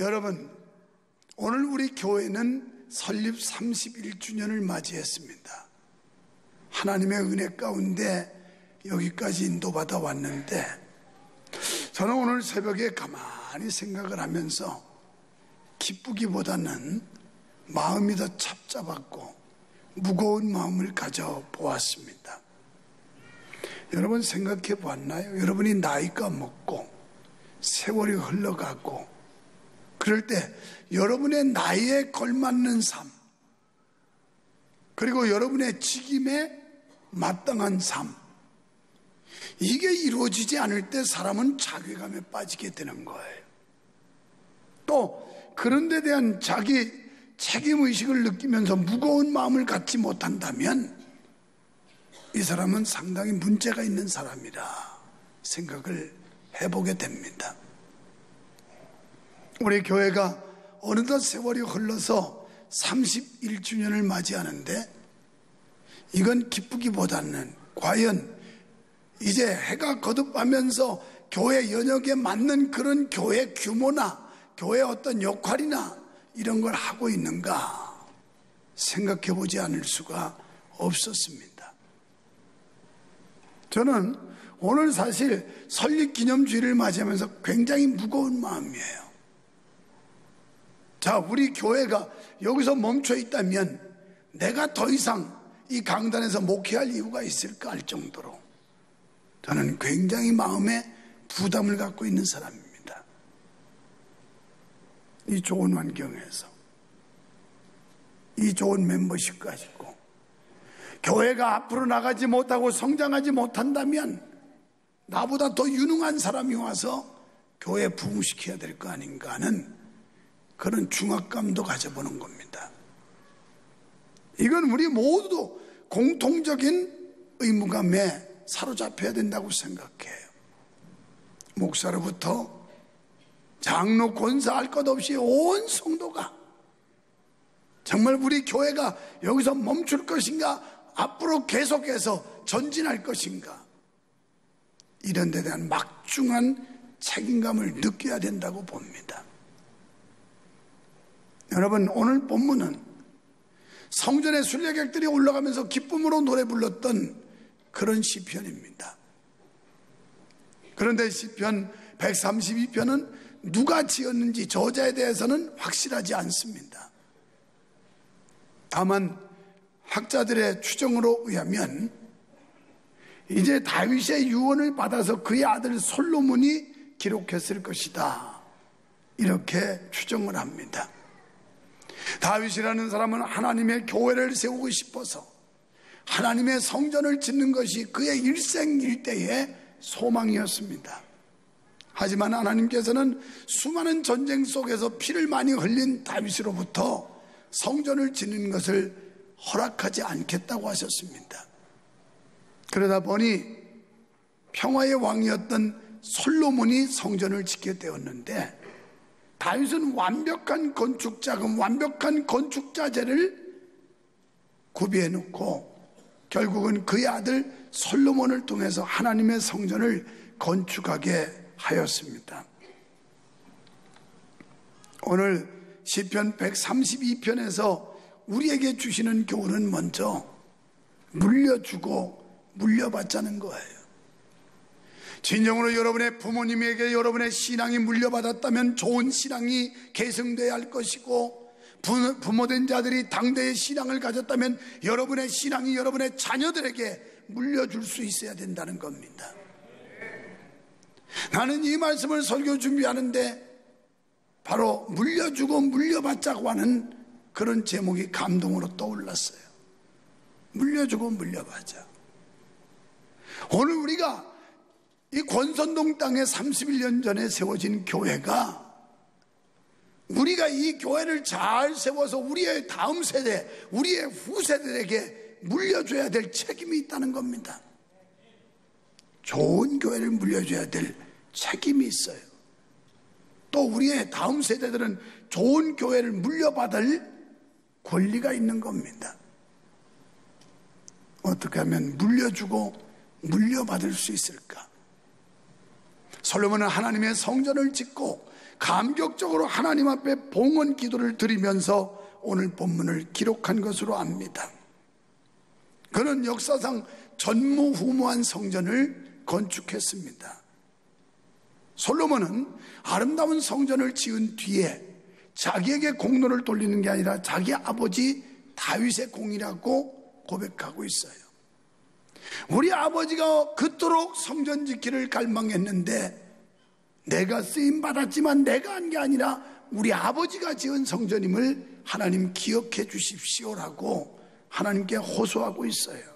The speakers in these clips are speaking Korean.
여러분, 오늘 우리 교회는 설립 31주년을 맞이했습니다. 하나님의 은혜 가운데 여기까지 인도받아 왔는데, 저는 오늘 새벽에 가만히 생각을 하면서 기쁘기보다는 마음이 더 착잡했고 무거운 마음을 가져보았습니다. 여러분 생각해 보았나요? 여러분이 나이가 먹고 세월이 흘러가고 그럴 때 여러분의 나이에 걸맞는 삶, 그리고 여러분의 직임에 마땅한 삶, 이게 이루어지지 않을 때 사람은 자괴감에 빠지게 되는 거예요. 또 그런 데 대한 자기 책임의식을 느끼면서 무거운 마음을 갖지 못한다면 이 사람은 상당히 문제가 있는 사람이라 생각을 해보게 됩니다. 우리 교회가 어느덧 세월이 흘러서 31주년을 맞이하는데, 이건 기쁘기보다는 과연 이제 해가 거듭하면서 교회 연역에 맞는 그런 교회 규모나 교회 어떤 역할이나 이런 걸 하고 있는가 생각해 보지 않을 수가 없었습니다. 저는 오늘 사실 설립기념주일을 맞이하면서 굉장히 무거운 마음이에요. 자, 우리 교회가 여기서 멈춰 있다면 내가 더 이상 이 강단에서 목회할 이유가 있을까 할 정도로 저는 굉장히 마음에 부담을 갖고 있는 사람입니다. 이 좋은 환경에서 이 좋은 멤버십 가지고 교회가 앞으로 나가지 못하고 성장하지 못한다면 나보다 더 유능한 사람이 와서 교회 부흥시켜야 될 거 아닌가 하는 그런 중압감도 가져보는 겁니다. 이건 우리 모두 공통적인 의무감에 사로잡혀야 된다고 생각해요. 목사로부터 장로, 권사 할 것 없이 온 성도가 정말 우리 교회가 여기서 멈출 것인가, 앞으로 계속해서 전진할 것인가, 이런 데 대한 막중한 책임감을 느껴야 된다고 봅니다. 여러분, 오늘 본문은 성전의 순례객들이 올라가면서 기쁨으로 노래 불렀던 그런 시편입니다. 그런데 시편 132편은 누가 지었는지 저자에 대해서는 확실하지 않습니다. 다만 학자들의 추정으로 의하면 이제 다윗의 유언을 받아서 그의 아들 솔로몬이 기록했을 것이다, 이렇게 추정을 합니다. 다윗이라는 사람은 하나님의 교회를 세우고 싶어서 하나님의 성전을 짓는 것이 그의 일생일대의 소망이었습니다. 하지만 하나님께서는 수많은 전쟁 속에서 피를 많이 흘린 다윗으로부터 성전을 짓는 것을 허락하지 않겠다고 하셨습니다. 그러다 보니 평화의 왕이었던 솔로몬이 성전을 짓게 되었는데, 다윗은 완벽한 건축자금, 완벽한 건축자재를 구비해 놓고 결국은 그의 아들 솔로몬을 통해서 하나님의 성전을 건축하게 하였습니다. 오늘 시편 132편에서 우리에게 주시는 교훈은 먼저 물려주고 물려받자는 거예요. 진정으로 여러분의 부모님에게 여러분의 신앙이 물려받았다면 좋은 신앙이 계승되어야 할 것이고, 부모된 자들이 당대의 신앙을 가졌다면 여러분의 신앙이 여러분의 자녀들에게 물려줄 수 있어야 된다는 겁니다. 나는 이 말씀을 설교 준비하는데 바로 물려주고 물려받자고 하는 그런 제목이 감동으로 떠올랐어요. 물려주고 물려받자. 오늘 우리가 이 권선동 땅에 31년 전에 세워진 교회가, 우리가 이 교회를 잘 세워서 우리의 다음 세대, 우리의 후세들에게 물려줘야 될 책임이 있다는 겁니다. 좋은 교회를 물려줘야 될 책임이 있어요. 또 우리의 다음 세대들은 좋은 교회를 물려받을 권리가 있는 겁니다. 어떻게 하면 물려주고 물려받을 수 있을까? 솔로몬은 하나님의 성전을 짓고 감격적으로 하나님 앞에 봉헌 기도를 드리면서 오늘 본문을 기록한 것으로 압니다. 그는 역사상 전무후무한 성전을 건축했습니다. 솔로몬은 아름다운 성전을 지은 뒤에 자기에게 공로를 돌리는 게 아니라 자기 아버지 다윗의 공이라고 고백하고 있어요. 우리 아버지가 그토록 성전 짓기를 갈망했는데 내가 쓰임 받았지만 내가 한 게 아니라 우리 아버지가 지은 성전임을 하나님 기억해 주십시오라고 하나님께 호소하고 있어요.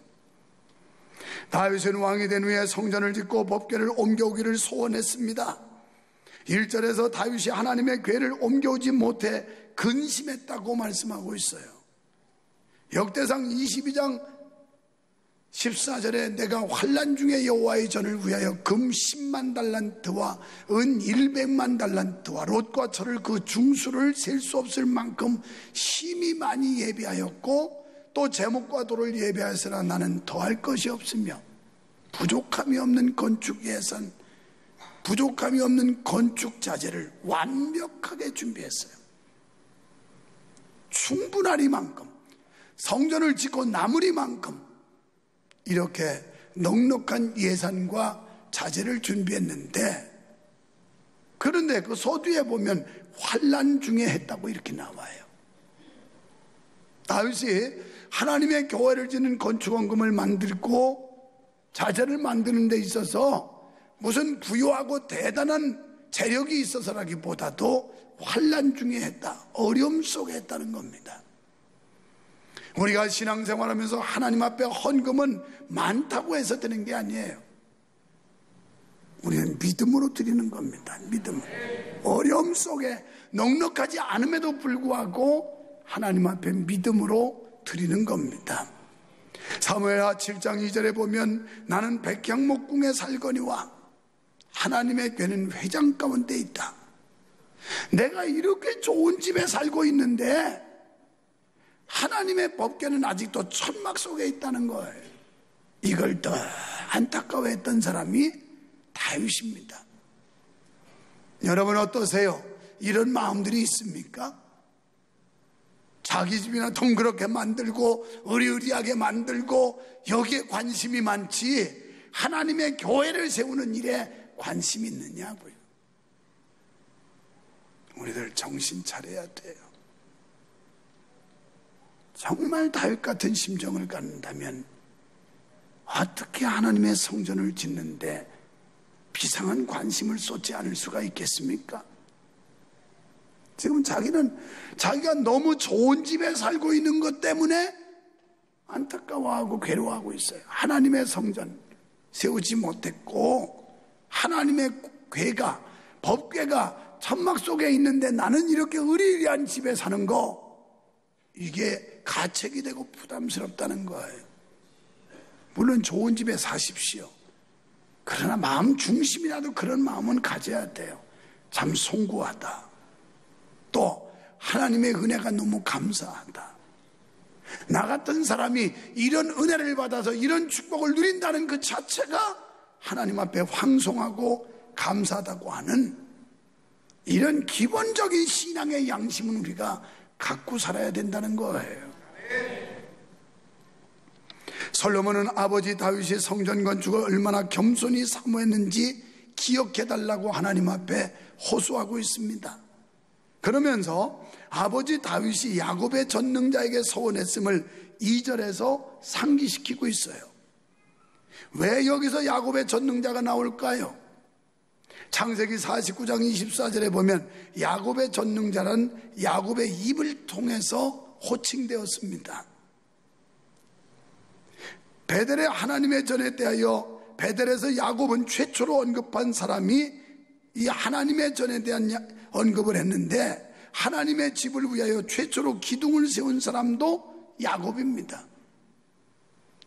다윗은 왕이 된 후에 성전을 짓고 법궤를 옮겨오기를 소원했습니다. 1절에서 다윗이 하나님의 궤를 옮겨오지 못해 근심했다고 말씀하고 있어요. 역대상 22장 14절에 내가 환난 중에 여호와의 전을 위하여 금 10만 달란트와 은 100만 달란트와 롯과 철을 그 중수를 셀 수 없을 만큼 심히 많이 예비하였고 또 제목과 돌을 예비하였으나 나는 더할 것이 없으며 부족함이 없는 건축 예산, 부족함이 없는 건축 자재를 완벽하게 준비했어요. 충분하리만큼, 성전을 짓고 남으리만큼 이렇게 넉넉한 예산과 자재를 준비했는데, 그런데 그 서두에 보면 환난 중에 했다고 이렇게 나와요. 다윗이 하나님의 교회를 짓는 건축원금을 만들고 자재를 만드는 데 있어서 무슨 부유하고 대단한 재력이 있어서라기보다도 환난 중에 했다, 어려움 속에 했다는 겁니다. 우리가 신앙생활하면서 하나님 앞에 헌금은 많다고 해서 드는 게 아니에요. 우리는 믿음으로 드리는 겁니다. 믿음. 어려움 속에 넉넉하지 않음에도 불구하고 하나님 앞에 믿음으로 드리는 겁니다. 사무엘하 7장 2절에 보면 나는 백향목궁에 살거니와 하나님의 궤는 회장 가운데 있다. 내가 이렇게 좋은 집에 살고 있는데 하나님의 법궤는 아직도 천막 속에 있다는 거예요. 이걸 더 안타까워했던 사람이 다윗입니다. 여러분 어떠세요? 이런 마음들이 있습니까? 자기 집이나 동그랗게 만들고 의리의리하게 만들고 여기에 관심이 많지 하나님의 교회를 세우는 일에 관심이 있느냐고요. 우리들 정신 차려야 돼요. 정말 다윗 같은 심정을 갖는다면 어떻게 하나님의 성전을 짓는데 비상한 관심을 쏟지 않을 수가 있겠습니까? 지금 자기가 너무 좋은 집에 살고 있는 것 때문에 안타까워하고 괴로워하고 있어요. 하나님의 성전 세우지 못했고 하나님의 궤가, 법궤가 천막 속에 있는데 나는 이렇게 의리의리한 집에 사는 거, 이게 가책이 되고 부담스럽다는 거예요. 물론 좋은 집에 사십시오. 그러나 마음 중심이라도 그런 마음은 가져야 돼요. 참 송구하다. 또 하나님의 은혜가 너무 감사하다. 나 같은 사람이 이런 은혜를 받아서 이런 축복을 누린다는 그 자체가 하나님 앞에 황송하고 감사하다고 하는 이런 기본적인 신앙의 양심은 우리가 갖고 살아야 된다는 거예요. 솔로몬은 아버지 다윗이 성전 건축을 얼마나 겸손히 사모했는지 기억해달라고 하나님 앞에 호소하고 있습니다. 그러면서 아버지 다윗이 야곱의 전능자에게 서원했음을 2절에서 상기시키고 있어요. 왜 여기서 야곱의 전능자가 나올까요? 창세기 49장 24절에 보면 야곱의 전능자란 야곱의 입을 통해서 호칭되었습니다. 베델의 하나님의 전에 대하여 베델에서 야곱은 최초로 언급한 사람이 이 하나님의 전에 대한 언급을 했는데, 하나님의 집을 위하여 최초로 기둥을 세운 사람도 야곱입니다.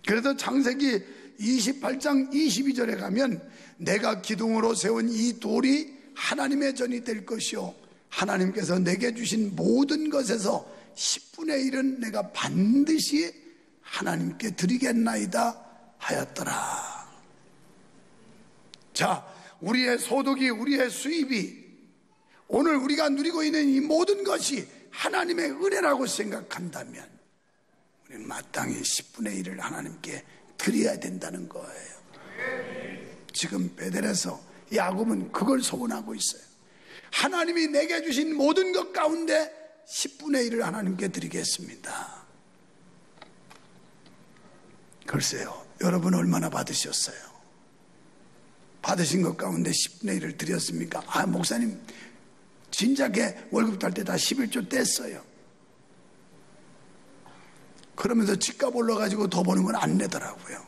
그래서 창세기 28장 22절에 가면 내가 기둥으로 세운 이 돌이 하나님의 전이 될 것이요 하나님께서 내게 주신 모든 것에서 10분의 1은 내가 반드시 하나님께 드리겠나이다 하였더라. 자, 우리의 소득이, 우리의 수입이 오늘 우리가 누리고 있는 이 모든 것이 하나님의 은혜라고 생각한다면 우리는 마땅히 10분의 1을 하나님께 드려야 된다는 거예요. 지금 베델에서 야곱은 그걸 소원하고 있어요. 하나님이 내게 주신 모든 것 가운데 10분의 1을 하나님께 드리겠습니다. 글쎄요, 여러분 얼마나 받으셨어요? 받으신 것 가운데 10분의 1을 드렸습니까? 아, 목사님 진작에 월급 딸 때 다 11조 뗐어요. 그러면서 집값 올라가지고 더 버는 건 안 내더라고요.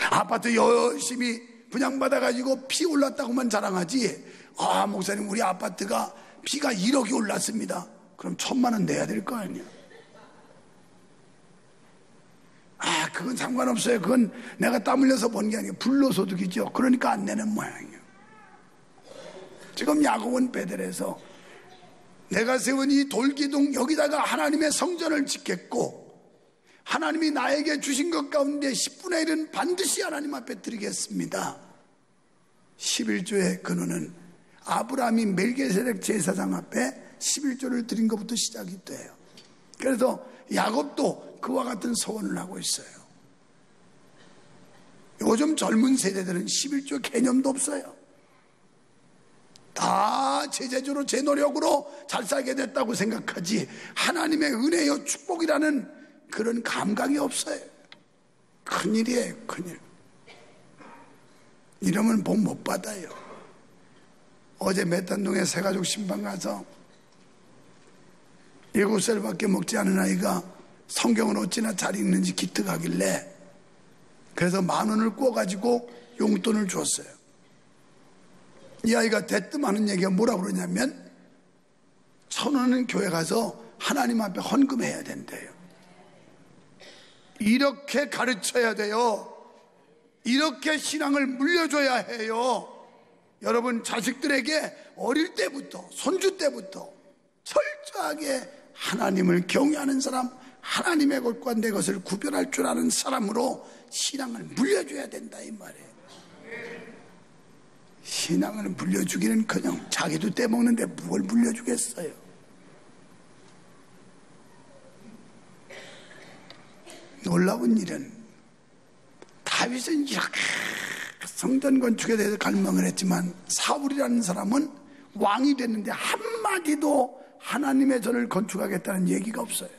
아파트 열심히 분양받아가지고 피 올랐다고만 자랑하지, 아, 목사님 우리 아파트가 피가 1억이 올랐습니다. 그럼 1,000만 원 내야 될 거 아니에요. 아, 그건 상관없어요. 그건 내가 땀 흘려서 번 게 아니에요. 불로소득이죠. 그러니까 안 내는 모양이에요. 지금 야곱은 베델에서 내가 세운 이 돌기둥 여기다가 하나님의 성전을 짓겠고, 하나님이 나에게 주신 것 가운데 10분의 1은 반드시 하나님 앞에 드리겠습니다. 11조의 근원은 아브라함이 멜기세덱 제사장 앞에 11조를 드린 것부터 시작이 돼요. 그래서 야곱도 그와 같은 소원을 하고 있어요. 요즘 젊은 세대들은 11조 개념도 없어요. 다 제재주로 제 노력으로 잘 살게 됐다고 생각하지 하나님의 은혜요 축복이라는 그런 감각이 없어요. 큰일이에요, 큰일. 이러면 복 못 받아요. 어제 맷단동에 새가족 신방 가서 7살밖에 먹지 않은 아이가 성경을 어찌나 잘 읽는지 기특하길래 그래서 10,000원을 꿔가지고 용돈을 줬어요. 이 아이가 대뜸 하는 얘기가 뭐라고 그러냐면 1,000원은 교회 가서 하나님 앞에 헌금해야 된대요. 이렇게 가르쳐야 돼요. 이렇게 신앙을 물려줘야 해요. 여러분 자식들에게 어릴 때부터 손주 때부터 철저하게 하나님을 경외하는 사람, 하나님의 것과 내 것을 구별할 줄 아는 사람으로 신앙을 물려줘야 된다 이 말이에요. 신앙을 물려주기는커녕 자기도 떼먹는데 뭘 물려주겠어요. 놀라운 일은 다윗은 이렇게 성전 건축에 대해서 갈망을 했지만 사울이라는 사람은 왕이 됐는데 한마디도 하나님의 전을 건축하겠다는 얘기가 없어요.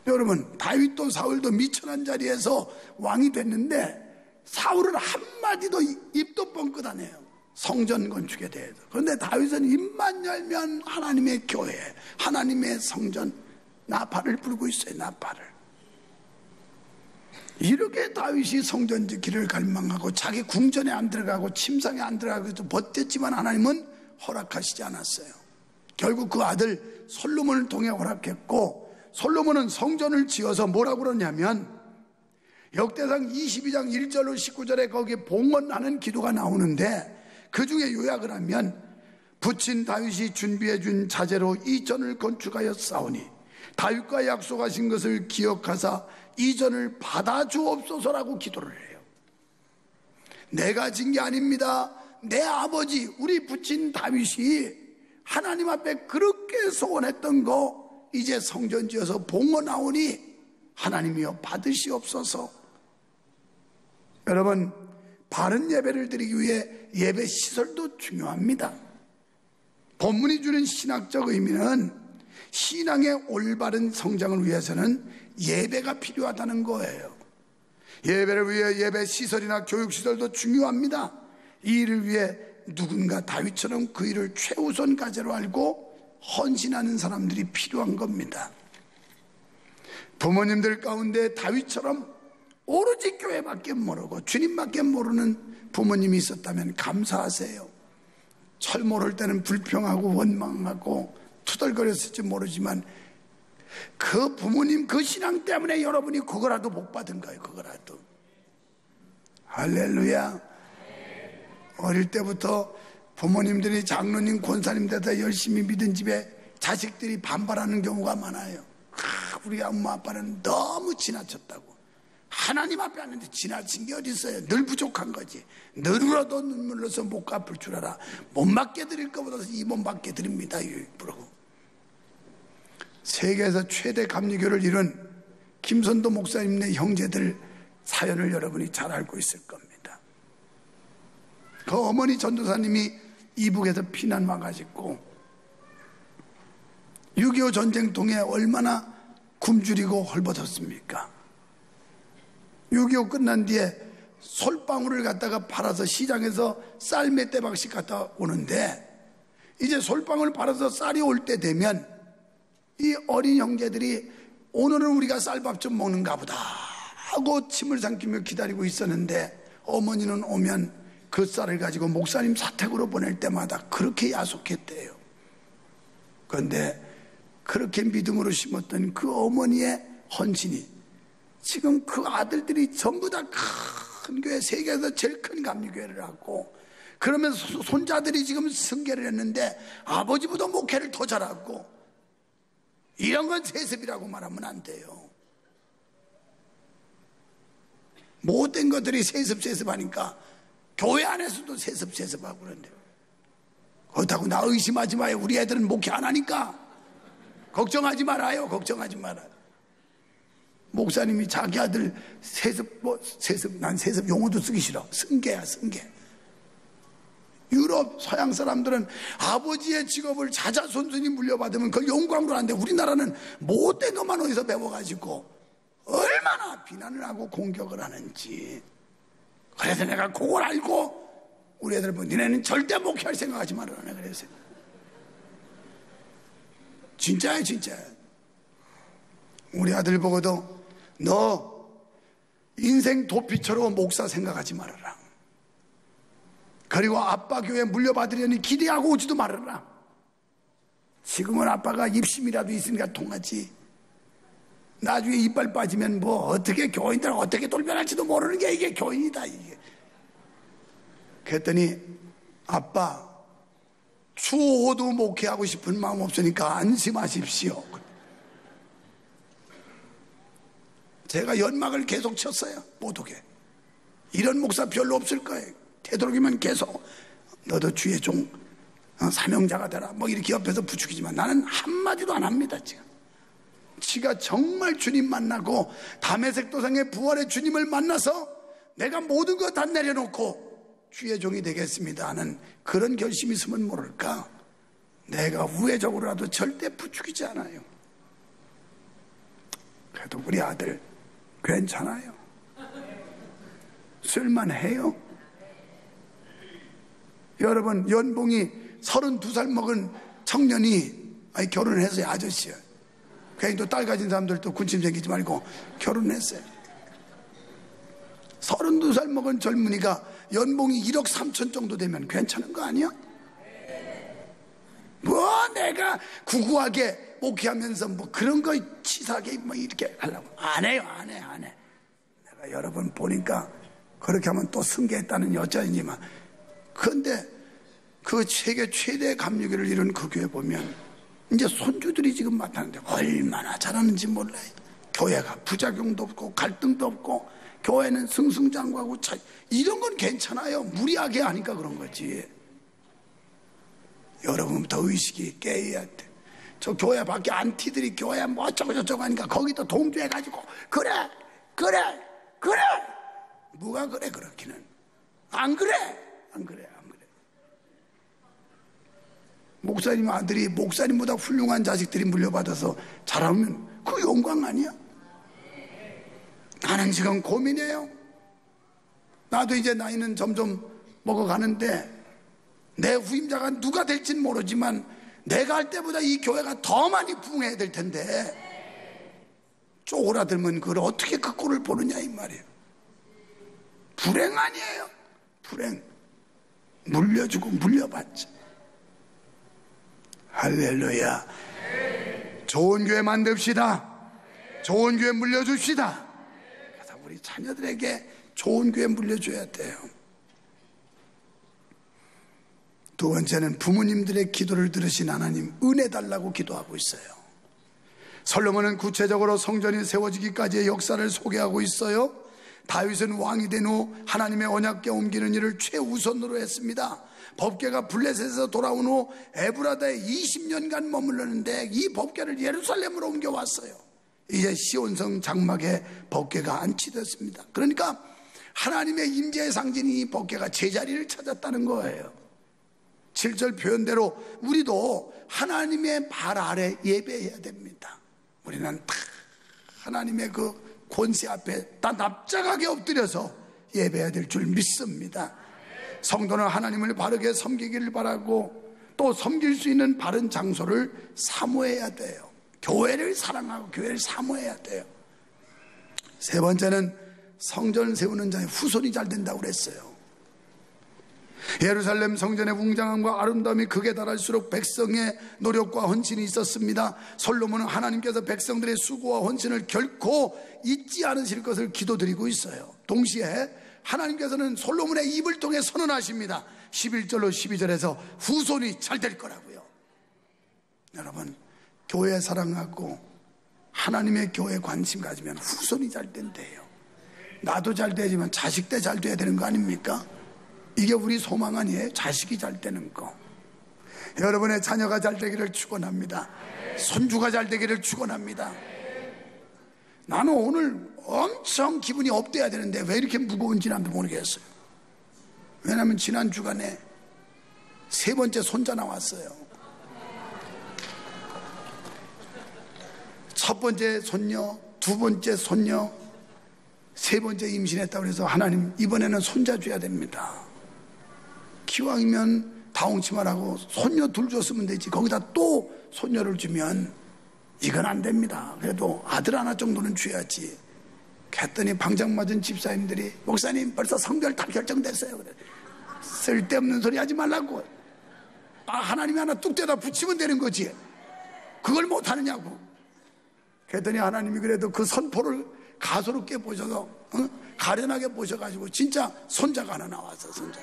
여러분 다윗도 사울도 미천한 자리에서 왕이 됐는데 사울은 한마디도 입도 뻥끗 안 해요. 성전 건축에 대해서. 그런데 다윗은 입만 열면 하나님의 교회, 하나님의 성전 나팔을 불고 있어요. 나팔을. 이렇게 다윗이 성전 짓기를 갈망하고 자기 궁전에 안 들어가고 침상에 안 들어가고 버텼지만 하나님은 허락하시지 않았어요. 결국 그 아들 솔로몬을 통해 허락했고, 솔로몬은 성전을 지어서 뭐라고 그러냐면 역대상 22장 1절로 19절에 거기에 봉헌하는 기도가 나오는데 그 중에 요약을 하면 부친 다윗이 준비해 준 자재로 이 전을 건축하였사오니 다윗과 약속하신 것을 기억하사 이 전을 받아주옵소서라고 기도를 해요. 내가 진 게 아닙니다. 내 아버지 우리 부친 다윗이 하나님 앞에 그렇게 소원했던 거 이제 성전 지어서 봉헌하오니 하나님이여 받으시옵소서. 여러분 바른 예배를 드리기 위해 예배 시설도 중요합니다. 본문이 주는 신학적 의미는 신앙의 올바른 성장을 위해서는 예배가 필요하다는 거예요. 예배를 위해 예배 시설이나 교육 시설도 중요합니다. 이 일을 위해 누군가 다윗처럼 그 일을 최우선 과제로 알고 헌신하는 사람들이 필요한 겁니다. 부모님들 가운데 다윗처럼 오로지 교회밖에 모르고 주님밖에 모르는 부모님이 있었다면 감사하세요. 철 모를 때는 불평하고 원망하고 투덜거렸을지 모르지만 그 부모님 그 신앙 때문에 여러분이 그거라도 못 받은 거예요. 그거라도. 할렐루야. 어릴 때부터 부모님들이 장로님 권사님 되다 열심히 믿은 집에 자식들이 반발하는 경우가 많아요. 우리 엄마 아빠는 너무 지나쳤다고, 하나님 앞에 하는데 지나친 게 어디 있어요? 늘 부족한 거지. 늘 울어도 눈물로서 못 갚을 줄 알아. 못 맡게 드릴 것보다 이 몸 맡게 드립니다. 그러고 세계에서 최대 감리교를 이룬 김선도 목사님네 형제들 사연을 여러분이 잘 알고 있을 겁니다. 그 어머니 전도사님이 이북에서 피난 와가지고 6.25 전쟁통에 얼마나 굶주리고 헐벗었습니까? 6.25 끝난 뒤에 솔방울을 갖다가 팔아서 시장에서 쌀 몇 대박씩 갖다 오는데, 이제 솔방울 팔아서 쌀이 올 때 되면 이 어린 형제들이 오늘은 우리가 쌀밥 좀 먹는가 보다 하고 침을 삼키며 기다리고 있었는데, 어머니는 오면 그 쌀을 가지고 목사님 사택으로 보낼 때마다 그렇게 야속했대요. 그런데 그렇게 믿음으로 심었던 그 어머니의 헌신이 지금 그 아들들이 전부 다 큰 교회, 세계에서 제일 큰 감리교회를 하고, 그러면서 손자들이 지금 승계를 했는데 아버지보다 목회를 더 잘하고, 이런 건 세습이라고 말하면 안 돼요. 못된 것들이 세습하니까 교회 안에서도 세습하고 그런데, 그렇다고 나 의심하지 마요. 우리 애들은 목회 안 하니까 걱정하지 말아요. 걱정하지 말아요. 목사님이 자기 아들 난 세습 용어도 쓰기 싫어. 승계야, 승계. 유럽 서양 사람들은 아버지의 직업을 자자손손이 물려받으면 그걸 영광으로 하는데, 우리나라는 못된 것만 어디서 배워가지고 얼마나 비난을 하고 공격을 하는지. 그래서 내가 그걸 알고 우리 애들 보면 니네는 절대 목회할 생각하지 말아라 그랬어요. 진짜예요, 진짜예요. 우리 아들 보고도 너 인생 도피처럼 목사 생각하지 말아라. 그리고 아빠 교회 물려받으려니 기대하고 오지도 말아라. 지금은 아빠가 입심이라도 있으니까 통하지. 나중에 이빨 빠지면 뭐 어떻게 교인들 어떻게 돌변할지도 모르는 게 이게 교인이다 이게. 그랬더니 아빠 추호도 목회하고 싶은 마음 없으니까 안심하십시오. 제가 연막을 계속 쳤어요. 못 오게. 이런 목사 별로 없을 거예요. 되도록이면 계속 너도 주의 종 사명자가 되라 뭐 이렇게 옆에서 부추기지만 나는 한마디도 안 합니다. 지가 정말 주님 만나고 다메섹 도상의 부활의 주님을 만나서 내가 모든 것 다 내려놓고 주의 종이 되겠습니다 하는 그런 결심이 있으면 모를까, 내가 우회적으로라도 절대 부추기지 않아요. 그래도 우리 아들 괜찮아요. 쓸만해요. 여러분, 연봉이 32살 먹은 청년이 결혼을 했어요. 아저씨요. 괜히 또 딸 가진 사람들도 군침 생기지 말고 결혼했어요. 32살 먹은 젊은이가 연봉이 1억 3천 정도 되면 괜찮은 거 아니야? 뭐 내가 구구하게 목회하면서 뭐 그런 거 치사하게 뭐 이렇게 하려고 안 해요. 안 해. 내가 여러 번 보니까 그렇게 하면 또 승계했다는 여자이지만, 그런데 그 세계 최대 감리교를 이룬 그 교회 보면 이제 손주들이 지금 맡았는데 얼마나 잘하는지 몰라요. 교회가 부작용도 없고 갈등도 없고 교회는 승승장구하고 이런 건 괜찮아요. 무리하게 하니까 그런 거지. 여러분부터 의식이 깨야 돼. 저 교회 밖에 안티들이 교회 뭐 어쩌고 저쩌고 하니까 거기도 동조해가지고 그래 뭐가 그래. 그렇기는 안 그래. 목사님 아들이 목사님보다 훌륭한 자식들이 물려받아서 자라면 그 영광 아니야? 나는 지금 고민해요. 나도 이제 나이는 점점 먹어가는데 내 후임자가 누가 될지는 모르지만 내가 할 때보다 이 교회가 더 많이 부흥해야 될 텐데 쪼그라들면 그걸 어떻게 그 꼴을 보느냐 이 말이에요. 불행 아니에요. 불행. 물려주고 물려받지. 할렐루야. 좋은 교회 만듭시다. 좋은 교회 물려줍시다. 그래서 우리 자녀들에게 좋은 교회 물려줘야 돼요. 두 번째는 부모님들의 기도를 들으신 하나님 은혜 달라고 기도하고 있어요. 솔로몬은 구체적으로 성전이 세워지기까지의 역사를 소개하고 있어요. 다윗은 왕이 된 후 하나님의 언약궤 옮기는 일을 최우선으로 했습니다. 법궤가 블레셋에서 돌아온 후 에브라다에 20년간 머물렀는데 이 법궤를 예루살렘으로 옮겨왔어요. 이제 시온성 장막에 법궤가 안치됐습니다. 그러니까 하나님의 임재의 상징인 이 법궤가 제자리를 찾았다는 거예요. 7절 표현대로 우리도 하나님의 발 아래 예배해야 됩니다. 우리는 다 하나님의 그 권세 앞에 다 납작하게 엎드려서 예배해야 될 줄 믿습니다. 성도는 하나님을 바르게 섬기기를 바라고 또 섬길 수 있는 바른 장소를 사모해야 돼요. 교회를 사랑하고 교회를 사모해야 돼요. 세 번째는 성전을 세우는 자의 후손이 잘 된다고 그랬어요. 예루살렘 성전의 웅장함과 아름다움이 극에 달할수록 백성의 노력과 헌신이 있었습니다. 솔로몬은 하나님께서 백성들의 수고와 헌신을 결코 잊지 않으실 것을 기도드리고 있어요. 동시에 하나님께서는 솔로몬의 입을 통해 선언하십니다. 11절로 12절에서 후손이 잘 될 거라고요. 여러분, 교회 사랑하고 하나님의 교회에 관심 가지면 후손이 잘 된대요. 나도 잘 되지만 자식 때 잘 돼야 되는 거 아닙니까? 이게 우리 소망 아니에요? 자식이 잘 되는 거. 여러분의 자녀가 잘 되기를 축원합니다. 손주가 잘 되기를 축원합니다. 나는 오늘 엄청 기분이 업돼야 되는데 왜 이렇게 무거운지 나도 모르겠어요. 왜냐하면 지난 주간에 세 번째 손자 나왔어요. 첫 번째 손녀, 두 번째 손녀, 세 번째 임신했다고 해서 하나님 이번에는 손자 줘야 됩니다. 기왕이면 다홍치만 하고 손녀 둘 줬으면 되지 거기다 또 손녀를 주면 이건 안 됩니다. 그래도 아들 하나 정도는 줘야지. 그랬더니 방장 맞은 집사님들이 목사님 벌써 성별 다 결정됐어요. 그래. 쓸데없는 소리 하지 말라고. 하나님이 하나 뚝 떼다 붙이면 되는 거지. 그걸 못하느냐고. 그랬더니 하나님이 그래도 그 선포를 가소롭게 보셔서 가련하게 보셔가지고 진짜 손자가 하나 나왔어. 손자.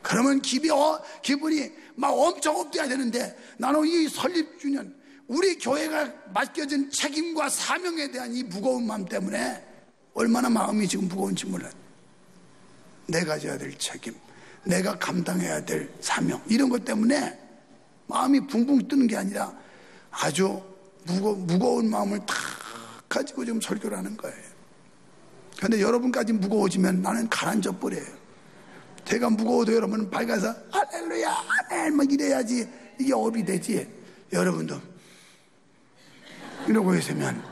그러면 기분이 막 엄청 업돼야 되는데 나는 이 설립주년 우리 교회가 맡겨진 책임과 사명에 대한 이 무거운 마음 때문에 얼마나 마음이 지금 무거운지 몰라요. 내가 져야 될 책임, 내가 감당해야 될 사명 이런 것 때문에 마음이 붕붕 뜨는 게 아니라 아주 무거운 마음을 다 가지고 지금 설교를 하는 거예요. 그런데 여러분까지 무거워지면 나는 가라앉아 버려요. 제가 무거워도 여러분은 밝아서 할렐루야 아멘 막 이래야지 이게 업이 되지. 여러분도 이러고 있으면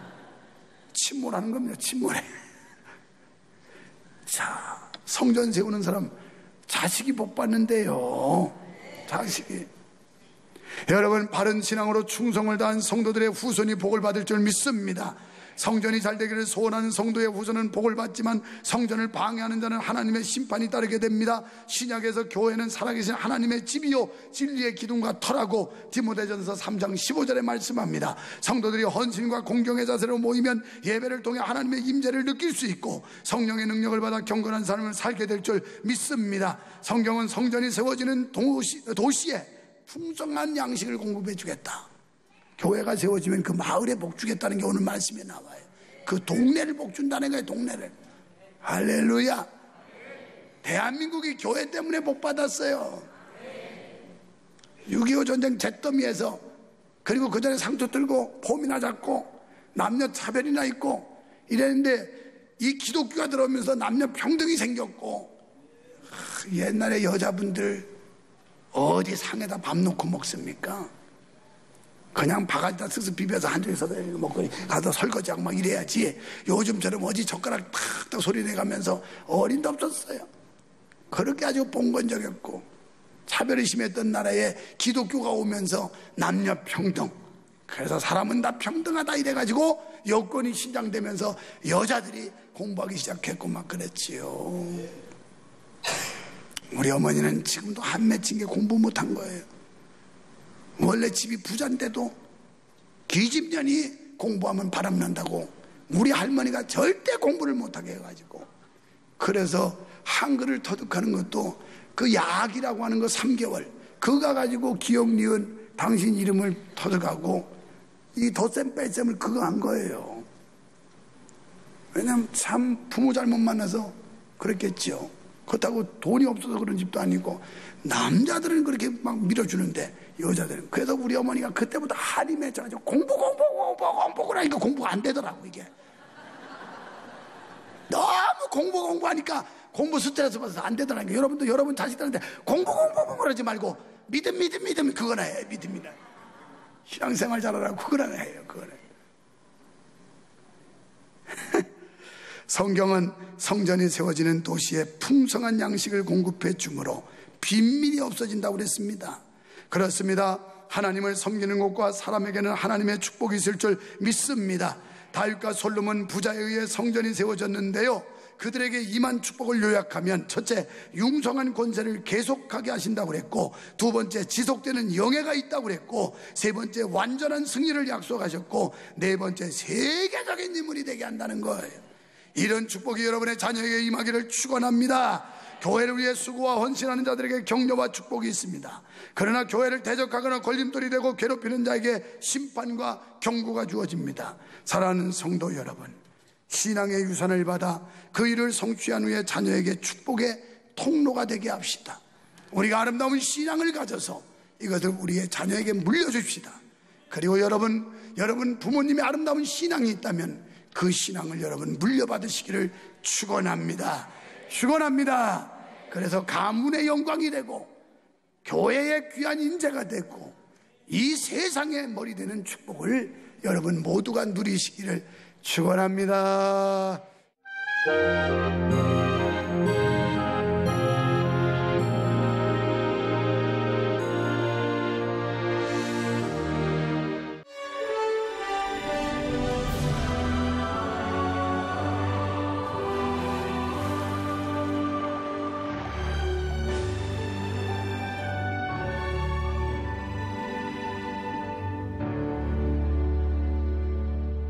침몰하는 겁니다. 침몰해. 자, 성전 세우는 사람 자식이 복 받는데요. 자식이. 여러분, 바른 신앙으로 충성을 다한 성도들의 후손이 복을 받을 줄 믿습니다. 성전이 잘 되기를 소원하는 성도의 후손은 복을 받지만 성전을 방해하는 자는 하나님의 심판이 따르게 됩니다. 신약에서 교회는 살아계신 하나님의 집이요 진리의 기둥과 터라고 디모데전서 3장 15절에 말씀합니다. 성도들이 헌신과 공경의 자세로 모이면 예배를 통해 하나님의 임재를 느낄 수 있고 성령의 능력을 받아 경건한 삶을 살게 될 줄 믿습니다. 성경은 성전이 세워지는 도시에 풍성한 양식을 공급해 주겠다. 교회가 세워지면 그 마을에 복 주겠다는 게 오늘 말씀에 나와요. 그 동네를 복 준다는 거예요. 동네를. 할렐루야. 대한민국이 교회 때문에 복 받았어요. 6.25 전쟁 잿더미에서 그리고 그 전에 상투 들고 폼이나 잡고 남녀 차별이나 있고 이랬는데 이 기독교가 들어오면서 남녀 평등이 생겼고 옛날에 여자분들 어디 상에다 밥 놓고 먹습니까? 그냥 바가지다 쓱쓱 비벼서 한쪽에서 먹고 가서 설거지하고 막 이래야지. 요즘처럼 어디 젓가락 탁탁 소리 내가면서 어린데 없었어요. 그렇게 아주 봉건적이었고 차별이 심했던 나라에 기독교가 오면서 남녀 평등, 그래서 사람은 다 평등하다 이래가지고 여권이 신장되면서 여자들이 공부하기 시작했고 막 그랬지요. 우리 어머니는 지금도 한 맺힌 게 공부 못한 거예요. 원래 집이 부자인데도 기집년이 공부하면 바람난다고 우리 할머니가 절대 공부를 못하게 해가지고 그래서 한글을 터득하는 것도 그 약이라고 하는 거 3개월 그거 가지고 기억 니은 당신 이름을 터득하고 이 덧셈 뺄셈을 그거 한 거예요. 왜냐하면 참 부모 잘못 만나서 그랬겠죠. 그렇다고 돈이 없어서 그런 집도 아니고, 남자들은 그렇게 막 밀어주는데 여자들은. 그래서 우리 어머니가 그때부터 한이 맺혀가지고 공부 그러니까 공부가 안 되더라고. 이게 너무 공부하니까 공부 스트레스 받아서 안 되더라고요. 여러분도 여러분 자식들한테 공부 그러지 말고 믿음 그거나 해. 믿음이나 신앙생활 잘하라고 그거나 해요. 그거나. 성경은 성전이 세워지는 도시에 풍성한 양식을 공급해 주므로 빈민이 없어진다고 그랬습니다. 그렇습니다. 하나님을 섬기는 것과 사람에게는 하나님의 축복이 있을 줄 믿습니다. 다윗과 솔로몬 부자에 의해 성전이 세워졌는데요, 그들에게 임한 축복을 요약하면, 첫째, 융성한 권세를 계속하게 하신다고 그랬고, 두 번째, 지속되는 영예가 있다고 그랬고, 세 번째, 완전한 승리를 약속하셨고, 네 번째, 세계적인 인물이 되게 한다는 거예요. 이런 축복이 여러분의 자녀에게 임하기를 축원합니다. 교회를 위해 수고와 헌신하는 자들에게 격려와 축복이 있습니다. 그러나 교회를 대적하거나 걸림돌이 되고 괴롭히는 자에게 심판과 경고가 주어집니다. 사랑하는 성도 여러분, 신앙의 유산을 받아 그 일을 성취한 후에 자녀에게 축복의 통로가 되게 합시다. 우리가 아름다운 신앙을 가져서 이것을 우리의 자녀에게 물려줍시다. 그리고 여러분 부모님의 아름다운 신앙이 있다면 그 신앙을 여러분 물려받으시기를 축원합니다. 그래서 가문의 영광이 되고 교회의 귀한 인재가 되고 이 세상의 머리 되는 축복을 여러분 모두가 누리시기를 축원합니다.